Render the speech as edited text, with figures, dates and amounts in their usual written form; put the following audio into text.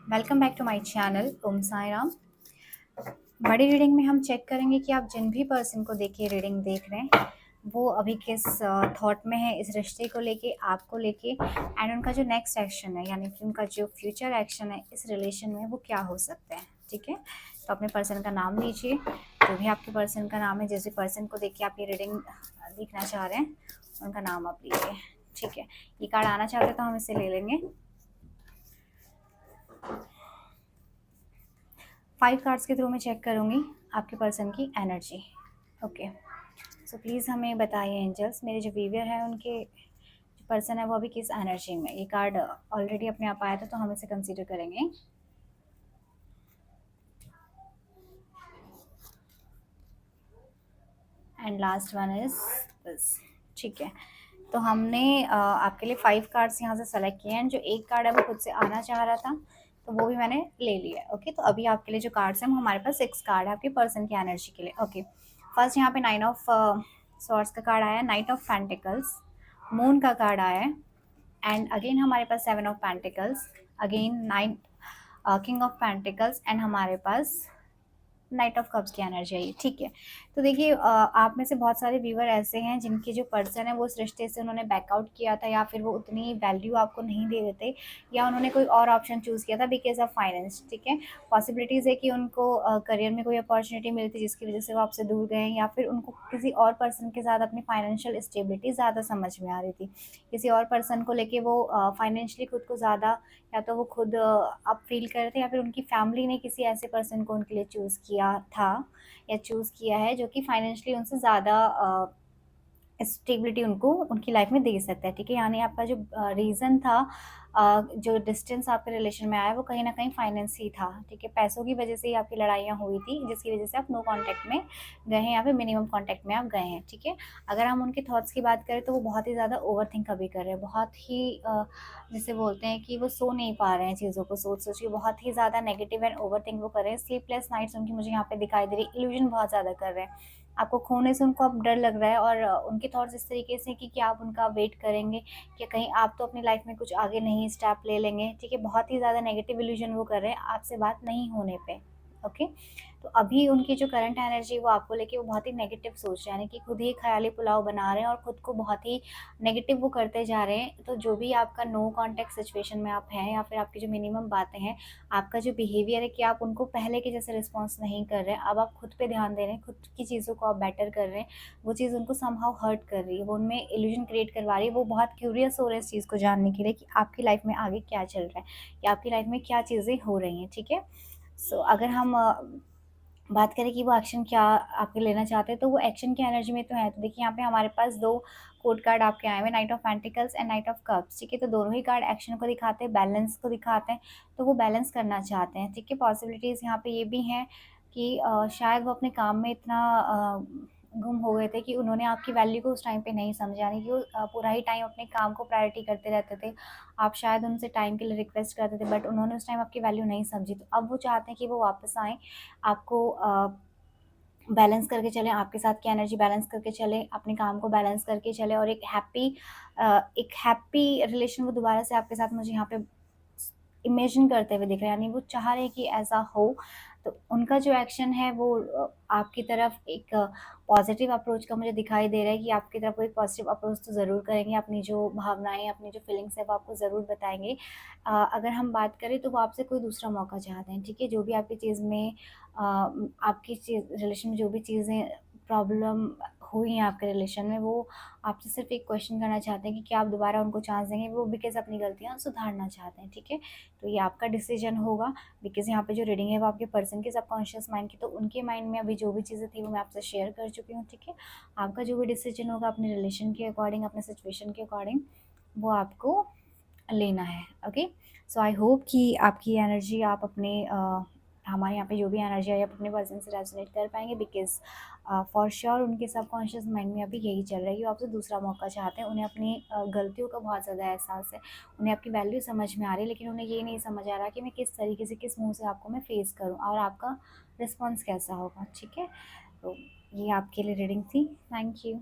Welcome back to my channel Om Sai Ram. बड़ी reading में हम चेक करेंगे कि आप जिन भी पर्सन को देखिए रीडिंग देख रहे हैं वो अभी किस थॉट में है इस रिश्ते को लेके, आपको लेके, एंड उनका जो नेक्स्ट एक्शन है यानी कि उनका जो फ्यूचर एक्शन है इस रिलेशन में वो क्या हो सकता है। ठीक है, तो अपने पर्सन का नाम लीजिए, जो भी आपके पर्सन का नाम है, जिस भी पर्सन को देख के आप ये रीडिंग देखना चाह रहे हैं उनका नाम आप लीजिए। ठीक है, ये कार्ड आना चाहते हैं तो हम इसे ले लेंगे। 5 कार्ड्स के थ्रू मैं चेक करूँगी आपके पर्सन की एनर्जी। ओके, सो प्लीज़ हमें बताइए एंजल्स, मेरे जो व्यूअर हैं उनके जो पर्सन है वो अभी किस एनर्जी में। ये कार्ड ऑलरेडी अपने आप आया था तो हम इसे कंसीडर करेंगे। And last one is this. ठीक है, तो हमने आपके लिए 5 कार्ड्स यहाँ से सेलेक्ट किए हैं। जो एक कार्ड है वो खुद से आना चाह रहा था तो वो भी मैंने ले लिया। ओके, तो अभी आपके लिए जो कार्ड्स हैं वो हमारे पास 6 कार्ड है आपके पर्सन की एनर्जी के लिए। ओके, फर्स्ट यहाँ पे 9 ऑफ सॉर्ड्स का कार्ड आया, नाइट ऑफ पेंटिकल्स, मून का कार्ड आया है, एंड अगेन हमारे पास 7 of pentacles, again 9 king of pentacles, and हमारे पास नाइट ऑफ कप्स की एनर्जी आई। ठीक है, तो देखिए आप में से बहुत सारे व्यूवर ऐसे हैं जिनके जो पर्सन है वो उस रिश्ते से उन्होंने बैकआउट किया था, या फिर वो उतनी वैल्यू आपको नहीं दे रहे थे, या उन्होंने कोई और ऑप्शन चूज़ किया था बिकॉज ऑफ फाइनेंस। ठीक है, पॉसिबिलिटीज़ है कि उनको करियर में कोई अपॉर्चुनिटी मिली थी जिसकी वजह से वो आपसे दूर गए, या फिर उनको किसी और पर्सन के साथ अपनी फाइनेंशियल स्टेबिलिटी ज़्यादा समझ में आ रही थी। किसी और पर्सन को लेके वो फाइनेंशियली खुद को ज़्यादा, या तो वो खुद अप फील कर रहे थे, या फिर उनकी फैमिली ने किसी ऐसे पर्सन को उनके लिए चूज़ किया था या चूज़ किया है जो कि फाइनेंशियली उनसे ज़्यादा स्टेबिलिटी उनको उनकी लाइफ में दे सकता है। ठीक है, यानी आपका जो रीज़न था, जो डिस्टेंस आपके रिलेशन में आया वो कहीं ना कहीं फाइनेंस ही था। ठीक है, पैसों की वजह से ही आपकी लड़ाइयाँ हुई थी जिसकी वजह से आप नो कांटेक्ट में गए हैं या फिर मिनिमम कांटेक्ट में आप गए हैं। ठीक है, अगर हम उनके थॉट्स की बात करें तो वो बहुत ही ज़्यादा ओवर थिंक अभी कर रहे हैं, बहुत ही जिसे बोलते हैं कि वो सो नहीं पा रहे हैं, चीज़ों को सोच सोच के बहुत ही ज़्यादा नेगेटिव एंड ओवर थिंक वो कर रहे हैं। स्लीपलेस नाइट्स उनकी मुझे यहाँ पे दिखाई दे रही, इल्यूजन बहुत ज़्यादा कर रहे हैं, आपको खोने से उनको अब डर लग रहा है, और उनके थॉट्स इस तरीके से कि क्या आप उनका वेट करेंगे कि कहीं आप तो अपनी लाइफ में कुछ आगे नहीं स्टेप ले लेंगे। ठीक है, बहुत ही ज़्यादा नेगेटिव इल्यूजन वो कर रहे हैं आपसे बात नहीं होने पे। ओके, तो अभी उनकी जो करंट एनर्जी वो आपको लेके वो बहुत ही नेगेटिव सोच रहे हैं, यानी कि खुद ही ख्याली पुलाव बना रहे हैं और खुद को बहुत ही नेगेटिव वो करते जा रहे हैं। तो जो भी आपका नो कॉन्टैक्ट सिचुएशन में आप हैं, या फिर आपकी जो मिनिमम बातें हैं, आपका जो बिहेवियर है कि आप उनको पहले के जैसे रिस्पॉन्स नहीं कर रहे हैं, अब आप खुद पे ध्यान दे रहे हैं, खुद की चीज़ों को आप बेटर कर रहे हैं, वो चीज़ उनको समहाउ हर्ट कर रही है, वो उनमें इल्यूजन क्रिएट करवा रही है। वो बहुत क्यूरियस हो रहे हैं इस चीज़ को जानने के लिए कि आपकी लाइफ में आगे क्या चल रहा है या आपकी लाइफ में क्या चीज़ें हो रही हैं। ठीक है, सो अगर हम बात करें कि वो एक्शन क्या आपके लेना चाहते हैं, तो वो एक्शन की एनर्जी में तो है। तो देखिए यहाँ पे हमारे पास 2 कोड कार्ड आपके आए हुए, night of pentacles and night of cups. ठीक है, तो दोनों ही कार्ड एक्शन को दिखाते हैं, बैलेंस को दिखाते हैं, तो वो बैलेंस करना चाहते हैं। ठीक है, पॉसिबिलिटीज़ यहाँ पे ये भी हैं कि शायद वो अपने काम में इतना गुम हो गए थे कि उन्होंने आपकी वैल्यू को उस टाइम पे नहीं समझा, यानी कि वो पूरा ही टाइम अपने काम को प्रायोरिटी करते रहते थे। आप शायद उनसे टाइम के लिए रिक्वेस्ट करते थे, बट उन्होंने उस टाइम आपकी वैल्यू नहीं समझी। तो अब वो चाहते हैं कि वो वापस आएँ, आपको बैलेंस करके चलें, आपके साथ की एनर्जी बैलेंस करके चलें, अपने काम को बैलेंस करके चलें, और एक हैप्पी रिलेशन वो दोबारा से आपके साथ मुझे यहाँ पे इमेजिन करते हुए दिख रहे हैं, यानी वो चाह रहे हैं कि ऐसा हो। तो उनका जो एक्शन है वो आपकी तरफ एक पॉजिटिव अप्रोच का मुझे दिखाई दे रहा है कि आपकी तरफ वो एक पॉजिटिव अप्रोच तो ज़रूर करेंगे, अपनी जो भावनाएँ, अपनी जो फीलिंग्स है वो आपको ज़रूर बताएँगे। अगर हम बात करें तो वो आपसे कोई दूसरा मौका चाहते हैं। ठीक है, जो भी आपकी चीज़ में आपकी चीज़ रिलेशन में जो भी चीज़ें प्रॉब्लम हुई हैं आपके रिलेशन में, वो आपसे सिर्फ एक क्वेश्चन करना चाहते हैं कि क्या आप दोबारा उनको चांस देंगे, वो बिकॉज़ अपनी गलतियाँ सुधारना चाहते हैं। ठीक है, तो ये आपका डिसीजन होगा, बिकॉज़ यहाँ पे जो रीडिंग है वो आपके पर्सन के सबकॉन्शियस माइंड की, तो उनके माइंड में अभी जो भी चीज़ें थी वो मैं आपसे शेयर कर चुकी हूँ। ठीक है, आपका जो भी डिसीजन होगा अपने रिलेशन के अकॉर्डिंग, अपने सिचुएशन के अकॉर्डिंग, वो आपको लेना है। ओके, सो आई होप कि आपकी एनर्जी आप अपने हमारे यहाँ पे जो भी एनर्जी है आप अपने पर्सन से रेजोनेट कर पाएंगे, बिकॉज फॉर श्योर उनके सबकॉन्शियस माइंड में अभी यही चल रहा है कि वो आपसे दूसरा मौका चाहते हैं। उन्हें अपनी गलतियों का बहुत ज़्यादा एहसास है, उन्हें आपकी वैल्यू समझ में आ रही है, लेकिन उन्हें ये नहीं समझ आ रहा कि मैं किस तरीके से, किस मुंह से आपको मैं फेस करूँ और आपका रिस्पॉन्स कैसा होगा। ठीक है, तो ये आपके लिए रीडिंग थी। Thank you.